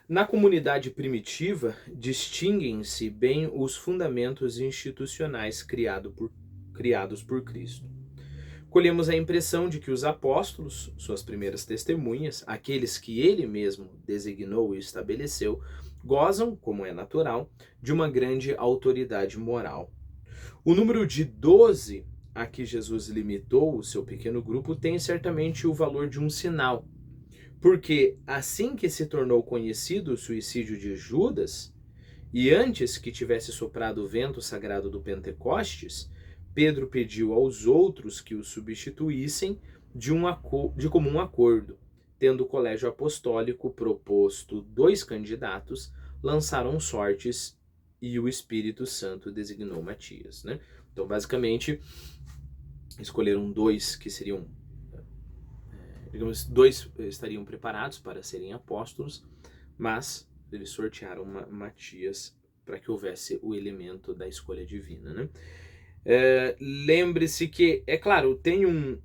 Na comunidade primitiva, distinguem-se bem os fundamentos institucionais criados por Cristo. Colhemos a impressão de que os apóstolos, suas primeiras testemunhas, aqueles que ele mesmo designou e estabeleceu, gozam, como é natural, de uma grande autoridade moral. O número de 12 a que Jesus limitou o seu pequeno grupo tem certamente o valor de um sinal, porque assim que se tornou conhecido o suicídio de Judas, e antes que tivesse soprado o vento sagrado do Pentecostes, Pedro pediu aos outros que o substituíssem de comum acordo. Tendo o colégio apostólico proposto 2 candidatos, lançaram sortes e o Espírito Santo designou Matias, né? Então, basicamente, escolheram 2 que seriam, digamos, 2 estariam preparados para serem apóstolos, mas eles sortearam Matias para que houvesse o elemento da escolha divina, né? Lembre-se que, é claro, tem um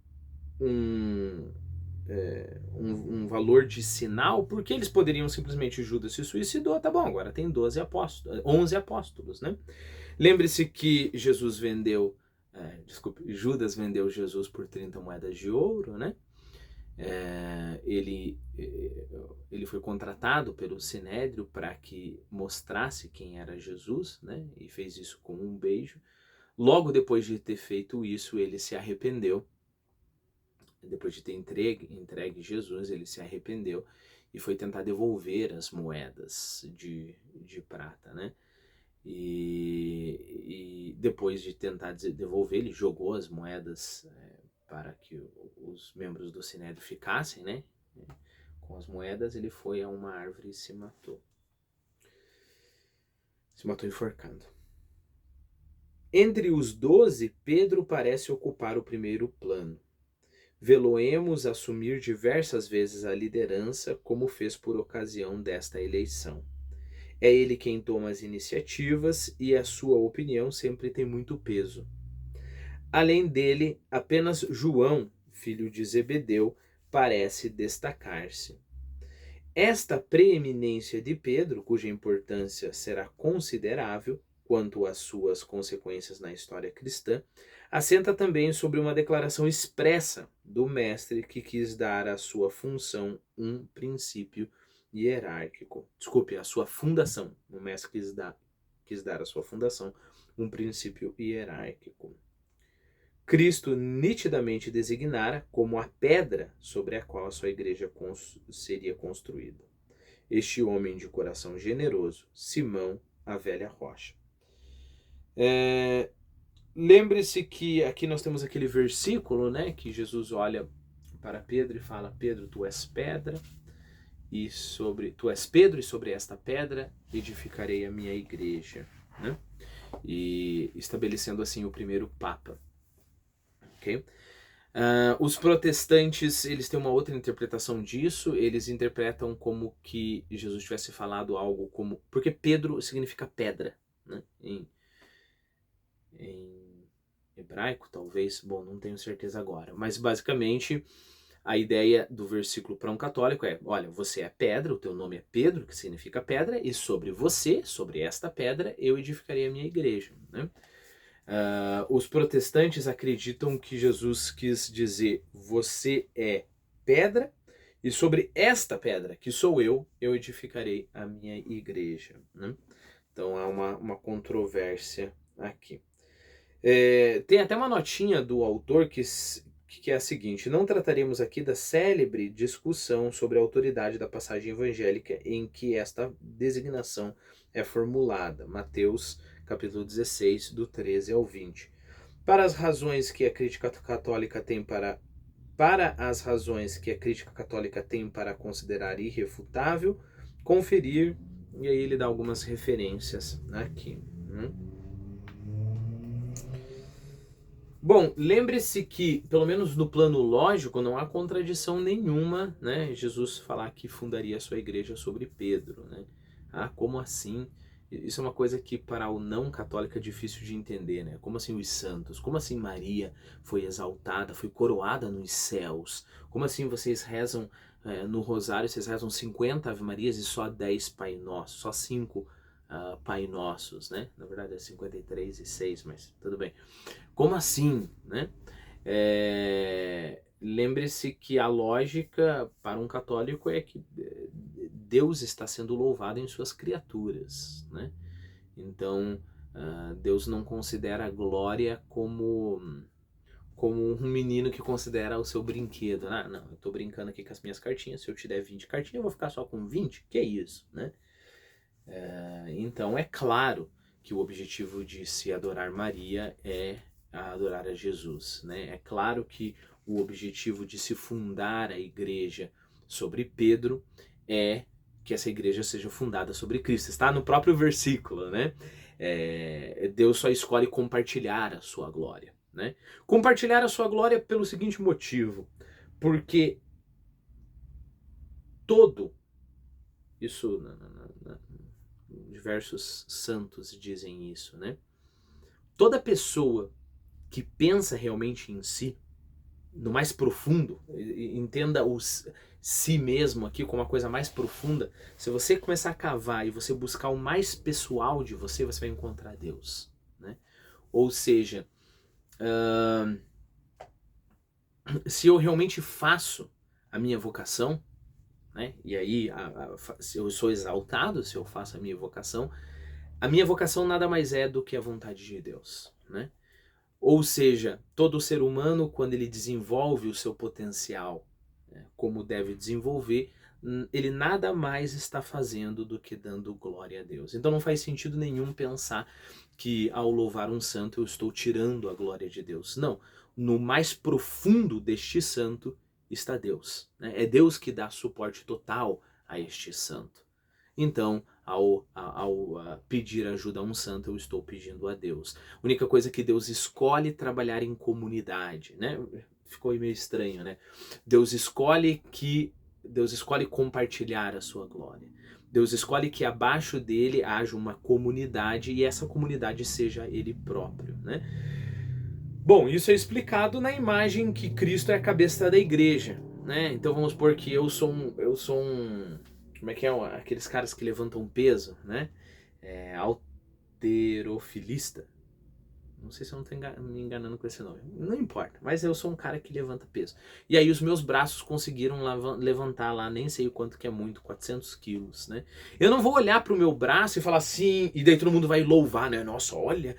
valor de sinal, porque eles poderiam simplesmente, Judas se suicidou, tá bom, agora tem 11 apóstolos, né? Lembre-se que Judas vendeu Jesus por 30 moedas de ouro, né? Ele foi contratado pelo Sinédrio para que mostrasse quem era Jesus, né? E fez isso com um beijo. Logo depois de ter feito isso, ele se arrependeu. Depois de ter entregue Jesus, ele se arrependeu e foi tentar devolver as moedas de prata, né? E depois de tentar devolver, ele jogou as moedas para que os membros do Sinédrio ficassem, né? Com as moedas, ele foi a uma árvore e se matou. Se matou enforcado. Entre os 12, Pedro parece ocupar o primeiro plano. Vê-lo-emos assumir diversas vezes a liderança, como fez por ocasião desta eleição. É ele quem toma as iniciativas e a sua opinião sempre tem muito peso. Além dele, apenas João, filho de Zebedeu, parece destacar-se. Esta preeminência de Pedro, cuja importância será considerável quanto às suas consequências na história cristã, assenta também sobre uma declaração expressa do mestre que quis dar à sua função um princípio hierárquico. Desculpe, a sua fundação. O mestre quis dar à sua fundação um princípio hierárquico. Cristo nitidamente designara como a pedra sobre a qual a sua igreja seria construída. Este homem de coração generoso, Simão, a velha rocha. Lembre-se que aqui nós temos aquele versículo, né, que Jesus olha para Pedro e fala: Pedro, tu és pedra, tu és Pedro, e sobre esta pedra edificarei a minha igreja, né? E estabelecendo assim o primeiro papa. Okay? Os protestantes, eles têm uma outra interpretação disso. Eles interpretam como que Jesus tivesse falado algo como... Porque Pedro significa pedra, né? Em hebraico, talvez. Bom, não tenho certeza agora. Mas, basicamente, a ideia do versículo para um católico é: olha, você é pedra, o teu nome é Pedro, que significa pedra, e sobre você, sobre esta pedra, eu edificarei a minha igreja, né? Os protestantes acreditam que Jesus quis dizer: você é pedra, e sobre esta pedra, que sou eu edificarei a minha igreja, né? Então há uma controvérsia aqui. Tem até uma notinha do autor que é a seguinte: não trataremos aqui da célebre discussão sobre a autoridade da passagem evangélica em que esta designação é formulada. Mateus capítulo 16, do 13 ao 20. Para as razões que a crítica católica tem para considerar irrefutável, conferir, e aí ele dá algumas referências aqui. Bom, lembre-se que, pelo menos no plano lógico, não há contradição nenhuma, né, Jesus falar que fundaria a sua igreja sobre Pedro, né? Como assim? Isso é uma coisa que para o não católico é difícil de entender, né? Como assim os santos? Como assim Maria foi exaltada, foi coroada nos céus? Como assim vocês rezam no rosário vocês rezam 50 Ave Marias e só 10 Pai Nossos, só 5 Pai Nossos, né? Na verdade é 53 e 6, mas tudo bem. Como assim, né? Lembre-se que a lógica para um católico é que Deus está sendo louvado em suas criaturas, né? Então, Deus não considera a glória como um menino que considera o seu brinquedo. Ah, não, eu tô brincando aqui com as minhas cartinhas, se eu te der 20 cartinhas, eu vou ficar só com 20? Que é isso, né? Então, é claro que o objetivo de se adorar Maria é adorar a Jesus, né? É claro que o objetivo de se fundar a igreja sobre Pedro é que essa igreja seja fundada sobre Cristo. Está no próprio versículo, né? Deus só escolhe compartilhar a sua glória, né? Compartilhar a sua glória pelo seguinte motivo, porque isso diversos santos dizem isso, né? Toda pessoa que pensa realmente em si, no mais profundo, entenda si mesmo aqui como uma coisa mais profunda, se você começar a cavar e você buscar o mais pessoal de você, você vai encontrar Deus, né? Ou seja, se eu realmente faço a minha vocação, né? E aí se eu sou exaltado se eu faço a minha vocação nada mais é do que a vontade de Deus, né? Ou seja, todo ser humano, quando ele desenvolve o seu potencial, né, como deve desenvolver, ele nada mais está fazendo do que dando glória a Deus. Então não faz sentido nenhum pensar que ao louvar um santo eu estou tirando a glória de Deus. Não, no mais profundo deste santo está Deus, né? É Deus que dá suporte total a este santo. Então, ao pedir ajuda a um santo, eu estou pedindo a Deus. A única coisa que Deus escolhe trabalhar em comunidade, né? Ficou meio estranho, né? Deus escolhe compartilhar a sua glória. Deus escolhe que abaixo dele haja uma comunidade e essa comunidade seja ele próprio, né? Bom, isso é explicado na imagem que Cristo é a cabeça da igreja, né? Então vamos supor que eu sou um como é que é? Aqueles caras que levantam peso, né? Halterofilista. Não sei se eu não estou me enganando com esse nome. Não importa, mas eu sou um cara que levanta peso. E aí os meus braços conseguiram levantar lá, nem sei o quanto que é muito, 400 quilos, né? Eu não vou olhar pro meu braço e falar assim, e daí todo mundo vai louvar, né? Nossa, olha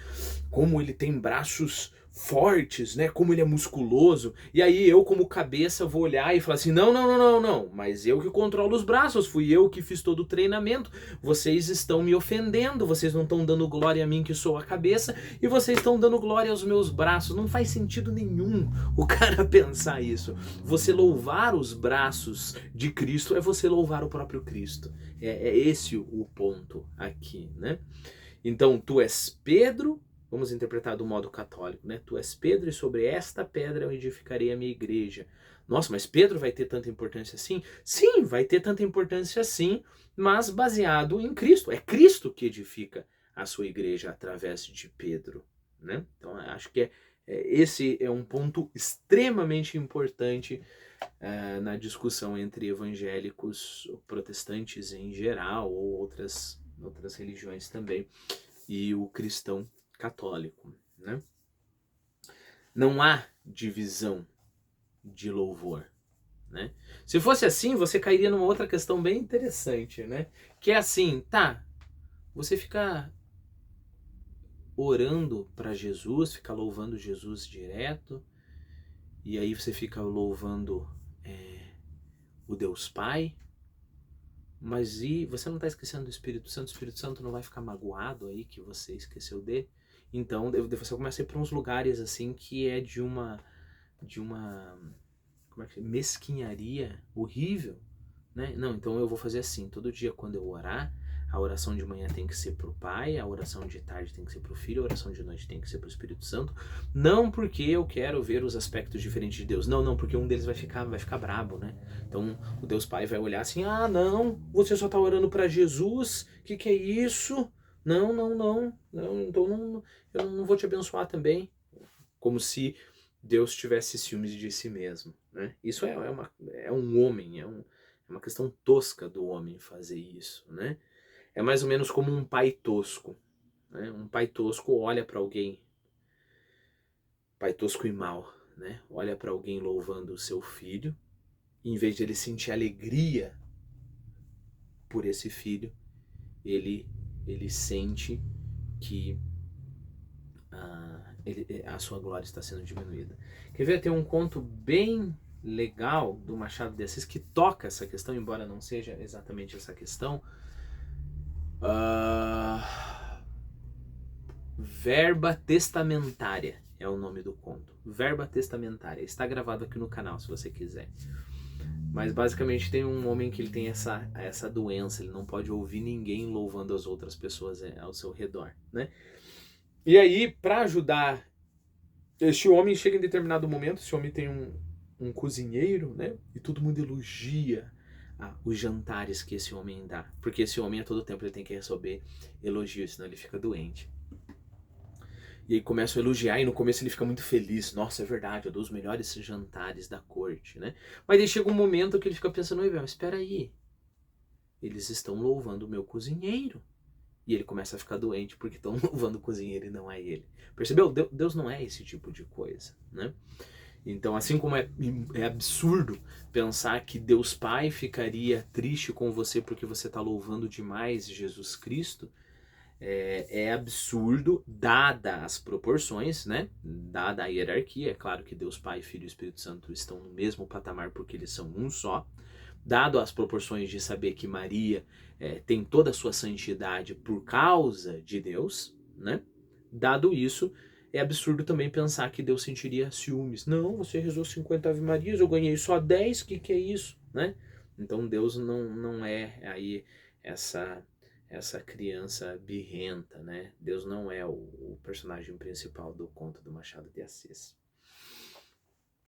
como ele tem braços fortes, né? Como ele é musculoso. E aí eu, como cabeça, vou olhar e falar assim, não, mas eu que controlo os braços, fui eu que fiz todo o treinamento. Vocês estão me ofendendo, vocês não estão dando glória a mim que sou a cabeça, e vocês estão dando glória aos meus braços. Não faz sentido nenhum o cara pensar isso. Você louvar os braços de Cristo é você louvar o próprio Cristo. É esse o ponto aqui, né? Então, tu és Pedro. Vamos interpretar do modo católico, né? Tu és Pedro e sobre esta pedra eu edificarei a minha igreja. Nossa, mas Pedro vai ter tanta importância assim? Sim, vai ter tanta importância assim, mas baseado em Cristo. É Cristo que edifica a sua igreja através de Pedro, né? Então, acho que esse é um ponto extremamente importante na discussão entre evangélicos, protestantes em geral, ou outras religiões também, e o cristão católico, né? Não há divisão de louvor, né? Se fosse assim, você cairia numa outra questão bem interessante, né? Que é assim, tá, você fica orando para Jesus, fica louvando Jesus direto, e aí você fica louvando o Deus Pai, mas e você não está esquecendo do Espírito Santo? O Espírito Santo não vai ficar magoado aí que você esqueceu dele? Então você começa a ir para uns lugares assim que é de uma como é que é? Mesquinharia horrível, né? Não, então eu vou fazer assim, todo dia quando eu orar, a oração de manhã tem que ser pro Pai, a oração de tarde tem que ser pro Filho, a oração de noite tem que ser pro Espírito Santo. Não porque eu quero ver os aspectos diferentes de Deus, não, porque um deles vai ficar brabo, né? Então o Deus Pai vai olhar assim, não, você só tá orando para Jesus, que é isso? Não, então eu não vou te abençoar também. Como se Deus tivesse ciúmes de si mesmo, né? Isso é um homem, é uma questão tosca do homem fazer isso, né? É mais ou menos como um pai tosco, né? Um pai tosco olha para alguém, pai tosco e mau, né? Olha para alguém louvando o seu filho, e em vez de ele sentir alegria por esse filho, ele sente que a sua glória está sendo diminuída. Quer ver? Tem um conto bem legal do Machado de Assis que toca essa questão, embora não seja exatamente essa questão. Verba Testamentária é o nome do conto. Verba Testamentária. Está gravado aqui no canal, se você quiser. Mas basicamente tem um homem que ele tem essa doença, ele não pode ouvir ninguém louvando as outras pessoas ao seu redor, né? E aí, para ajudar, este homem chega em determinado momento, esse homem tem um cozinheiro, né? E todo mundo elogia os jantares que esse homem dá. Porque esse homem a todo tempo ele tem que receber elogios, senão ele fica doente. E aí começa a elogiar e no começo ele fica muito feliz. Nossa, é verdade, eu dou os melhores jantares da corte, né? Mas aí chega um momento que ele fica pensando, mas espera aí, eles estão louvando o meu cozinheiro. E ele começa a ficar doente porque estão louvando o cozinheiro e não é ele. Percebeu? Deus não é esse tipo de coisa, né? Então, assim como é absurdo pensar que Deus Pai ficaria triste com você porque você está louvando demais Jesus Cristo, é absurdo, dada as proporções, né? Dada a hierarquia. É claro que Deus Pai, Filho e Espírito Santo estão no mesmo patamar porque eles são um só. Dado as proporções de saber que Maria tem toda a sua santidade por causa de Deus, né? Dado isso, é absurdo também pensar que Deus sentiria ciúmes. Não, você rezou 50 Ave Marias, eu ganhei só 10, que é isso, né? Então Deus não é aí essa criança birrenta, né? Deus não é o personagem principal do conto do Machado de Assis.